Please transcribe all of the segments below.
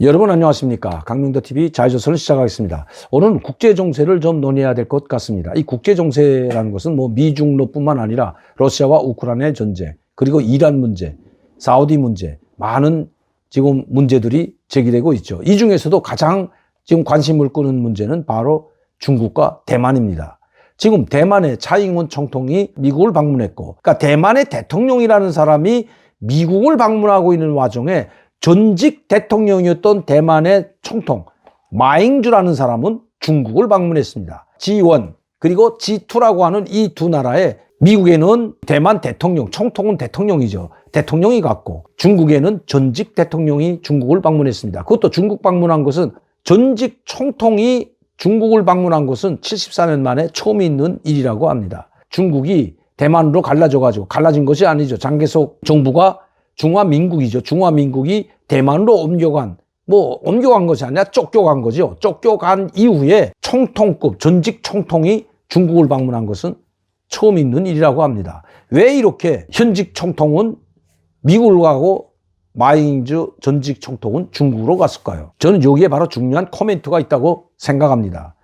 여러분 안녕하십니까. 강민도TV 자유조선을 시작하겠습니다. 오늘은 국제정세를 좀 논의해야 될 것 같습니다. 이 국제정세라는 것은 미중로뿐만 아니라 러시아와 우크라이나의 전쟁, 그리고 이란 문제, 사우디 문제, 많은 지금 문제들이 제기되고 있죠. 이 중에서도 가장 지금 관심을 끄는 문제는 바로 중국과 대만입니다. 지금 대만의 차이잉원 총통이 미국을 방문했고, 그러니까 대만의 대통령이라는 사람이 미국을 방문하고 있는 와중에 전직 대통령이었던 대만의 총통 마잉주라는 사람은 중국을 방문했습니다. G1 그리고 G2라고 하는 이 두 나라에 미국에는 대만 대통령, 총통은 대통령이죠. 대통령이 갔고 중국에는 전직 대통령이 중국을 방문했습니다. 그것도 중국 방문한 것은 전직 총통이 중국을 방문한 것은 74년 만에 처음 있는 일이라고 합니다. 중국이 대만으로 갈라진 것이 아니죠. 장개석 정부가 중화민국이죠. 중화민국이 대만으로 옮겨간 것이 아니라 쫓겨간 거죠. 쫓겨간 이후에 총통급, 전직 총통이 중국을 방문한 것은 처음 있는 일이라고 합니다. 왜 이렇게 현직 총통은 미국을 가고 마잉주 전직 총통은 중국으로 갔을까요? 저는 여기에 바로 중요한 코멘트가 있다고 생각합니다.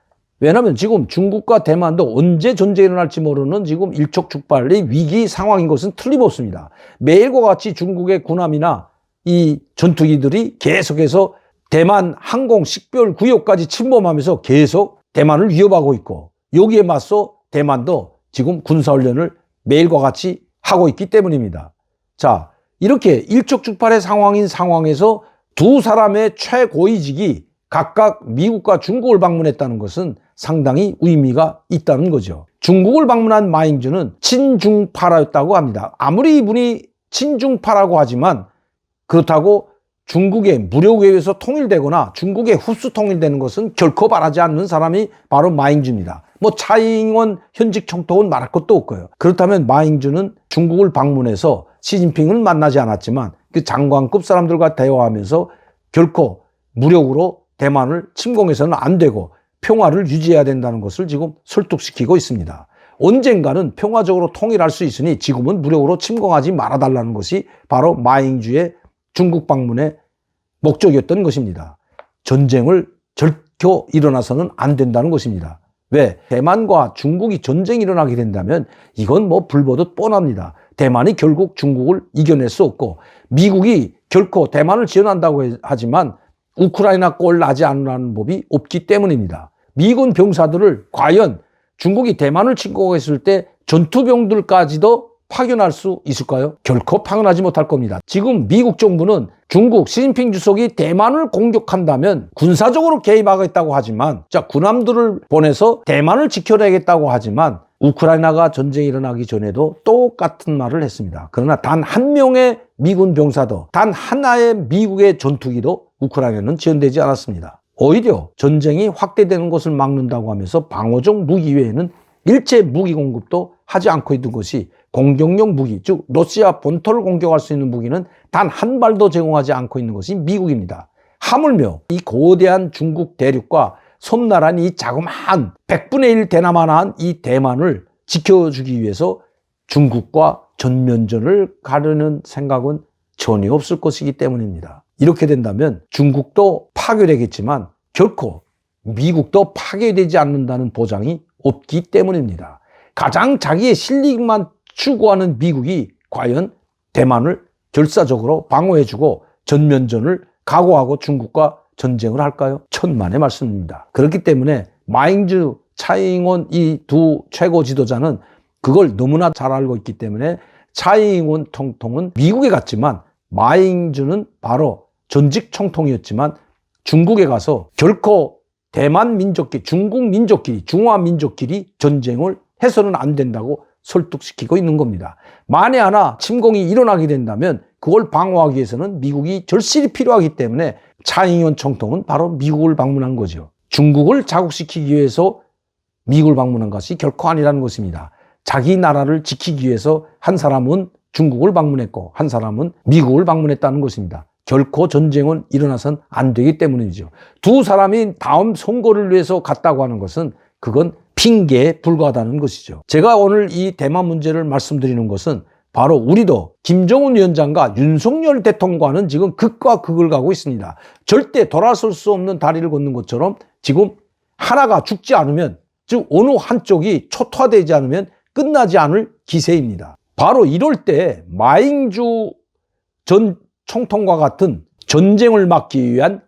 왜냐하면 지금 중국과 대만도 언제 전쟁이 일어날지 모르는 지금 일촉즉발의 위기 상황인 것은 틀림없습니다. 매일과 같이 중국의 군함이나 이 전투기들이 계속해서 대만 항공 식별 구역까지 침범하면서 계속 대만을 위협하고 있고, 여기에 맞서 대만도 지금 군사훈련을 매일과 같이 하고 있기 때문입니다. 자, 이렇게 일촉즉발의 상황인 상황에서 두 사람의 최고위직이 각각 미국과 중국을 방문했다는 것은 상당히 의미가 있다는 거죠. 중국을 방문한 마잉주는 친중파라였다고 합니다. 아무리 이분이 친중파라고 하지만 그렇다고 중국의 무력에 의해서 통일되거나 중국의 흡수 통일되는 것은 결코 바라지 않는 사람이 바로 마잉주입니다. 차이잉원 현직 총통은 말할 것도 없고요. 그렇다면 마잉주는 중국을 방문해서 시진핑을 만나지 않았지만 그 장관급 사람들과 대화하면서 결코 무력으로 대만을 침공해서는 안 되고 평화를 유지해야 된다는 것을 지금 설득시키고 있습니다. 언젠가는 평화적으로 통일할 수 있으니 지금은 무력으로 침공하지 말아달라는 것이 바로 마잉주의 중국 방문의 목적이었던 것입니다. 전쟁을 절표 일어나서는 안 된다는 것입니다. 왜? 대만과 중국이 전쟁이 일어나게 된다면 이건 불보듯 뻔합니다. 대만이 결국 중국을 이겨낼 수 없고, 미국이 결코 대만을 지원한다고 하지만 우크라이나 꼴 나지 않으라는 법이 없기 때문입니다. 미군 병사들을 과연 중국이 대만을 침공했을 때 전투병들까지도 파견할 수 있을까요? 결코 파견하지 못할 겁니다. 지금 미국 정부는 중국 시진핑 주석이 대만을 공격한다면 군사적으로 개입하겠다고 하지만, 군함들을 보내서 대만을 지켜내겠다고 하지만 우크라이나가 전쟁이 일어나기 전에도 똑같은 말을 했습니다. 그러나 단 한 명의 미군 병사도, 단 하나의 미국의 전투기도 우크라이나는 지원되지 않았습니다. 오히려 전쟁이 확대되는 것을 막는다고 하면서 방어적 무기 외에는 일체 무기 공급도 하지 않고 있는 것이, 공격용 무기, 즉 러시아 본토를 공격할 수 있는 무기는 단 한 발도 제공하지 않고 있는 것이 미국입니다. 하물며 이 거대한 중국 대륙과 섬나라인 이 자그마한 100분의 1 대나마나한 이 대만을 지켜주기 위해서 중국과 전면전을 가르는 생각은 전혀 없을 것이기 때문입니다. 이렇게 된다면 중국도 파괴되겠지만 결코 미국도 파괴되지 않는다는 보장이 없기 때문입니다. 가장 자기의 실익만 추구하는 미국이 과연 대만을 결사적으로 방어해주고 전면전을 각오하고 중국과 전쟁을 할까요? 천만의 말씀입니다. 그렇기 때문에 마잉주, 차이잉원 이 두 최고 지도자는 그걸 너무나 잘 알고 있기 때문에 차이잉원 총통은 미국에 갔지만 마잉주는 바로 전직 총통이었지만 중국에 가서 결코 대만 민족끼리, 중국 민족끼리, 중화 민족끼리 전쟁을 해서는 안 된다고 설득시키고 있는 겁니다. 만에 하나 침공이 일어나게 된다면 그걸 방어하기 위해서는 미국이 절실히 필요하기 때문에 차이잉원 총통은 바로 미국을 방문한 거죠. 중국을 자극시키기 위해서 미국을 방문한 것이 결코 아니라는 것입니다. 자기 나라를 지키기 위해서 한 사람은 중국을 방문했고 한 사람은 미국을 방문했다는 것입니다. 결코 전쟁은 일어나선 안 되기 때문이죠. 두 사람이 다음 선거를 위해서 갔다고 하는 것은 그건 핑계에 불과하다는 것이죠. 제가 오늘 이 대만 문제를 말씀드리는 것은 바로 우리도 김정은 위원장과 윤석열 대통령과는 지금 극과 극을 가고 있습니다. 절대 돌아설 수 없는 다리를 걷는 것처럼 지금 하나가 죽지 않으면, 즉 어느 한쪽이 초토화되지 않으면 끝나지 않을 기세입니다. 바로 이럴 때 마잉주 전 총통과 같은 전쟁을 막기 위한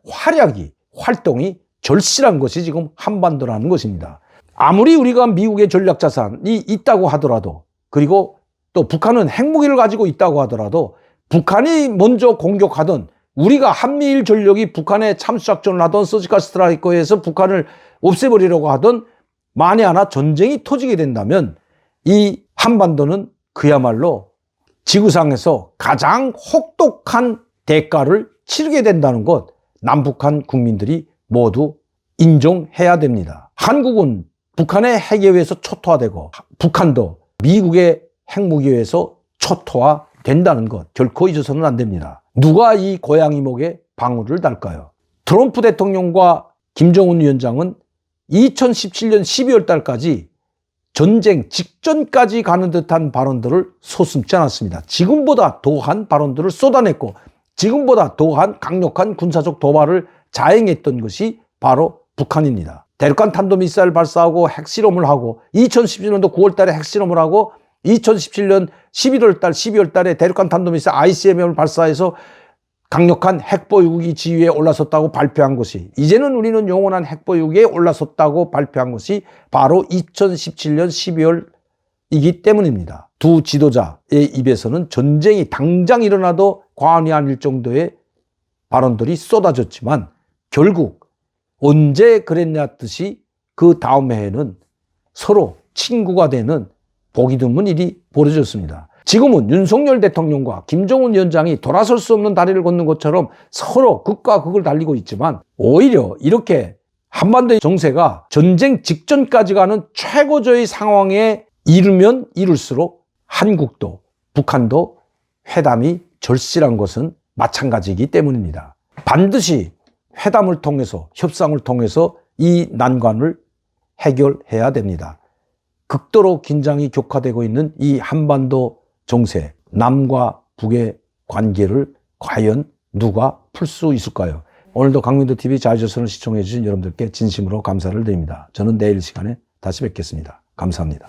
활동이 절실한 것이 지금 한반도라는 것입니다. 아무리 우리가 미국의 전략 자산이 있다고 하더라도, 그리고 또 북한은 핵무기를 가지고 있다고 하더라도, 북한이 먼저 공격하던, 우리가 한미일 전력이 북한에 참수작전을 하던, 서지컬 스트라이커에서 북한을 없애버리려고 하던, 만에 하나 전쟁이 터지게 된다면 이 한반도는 그야말로 지구상에서 가장 혹독한 대가를 치르게 된다는 것, 남북한 국민들이 모두 인정해야 됩니다. 한국은 북한의 핵에 의해서 초토화되고, 북한도 미국의 핵무기에 의해서 초토화된다는 것 결코 잊어서는 안 됩니다. 누가 이 고양이 목에 방울을 달까요? 트럼프 대통령과 김정은 위원장은 2017년 12월 달까지 전쟁 직전까지 가는 듯한 발언들을 서슴지 않았습니다. 지금보다 더한 발언들을 쏟아냈고, 지금보다 더한 강력한 군사적 도발을 자행했던 것이 바로 북한입니다. 대륙간 탄도미사일 발사하고 핵실험을 하고, 2017년도 9월 달에 핵실험을 하고, 2017년 11월 달, 12월 달에 대륙간 탄도미사일 ICBM을 발사해서 강력한 핵보유국이 지위에 올라섰다고 발표한 것이, 이제는 우리는 영원한 핵보유국에 올라섰다고 발표한 것이 바로 2017년 12월이기 때문입니다. 두 지도자의 입에서는 전쟁이 당장 일어나도 과언이 아닐 정도의 발언들이 쏟아졌지만, 결국 언제 그랬냐 듯이 그 다음 해에는 서로 친구가 되는 보기 드문 일이 벌어졌습니다. 지금은 윤석열 대통령과 김정은 위원장이 돌아설 수 없는 다리를 걷는 것처럼 서로 극과 극을 달리고 있지만, 오히려 이렇게 한반도의 정세가 전쟁 직전까지 가는 최고조의 상황에 이르면 이룰수록 한국도 북한도 회담이 절실한 것은 마찬가지이기 때문입니다. 반드시 회담을 통해서, 협상을 통해서 이 난관을 해결해야 됩니다. 극도로 긴장이 격화되고 있는 이 한반도 정세, 남과 북의 관계를 과연 누가 풀 수 있을까요? 오늘도 강민도TV 자유조선을 시청해 주신 여러분들께 진심으로 감사를 드립니다. 저는 내일 시간에 다시 뵙겠습니다. 감사합니다.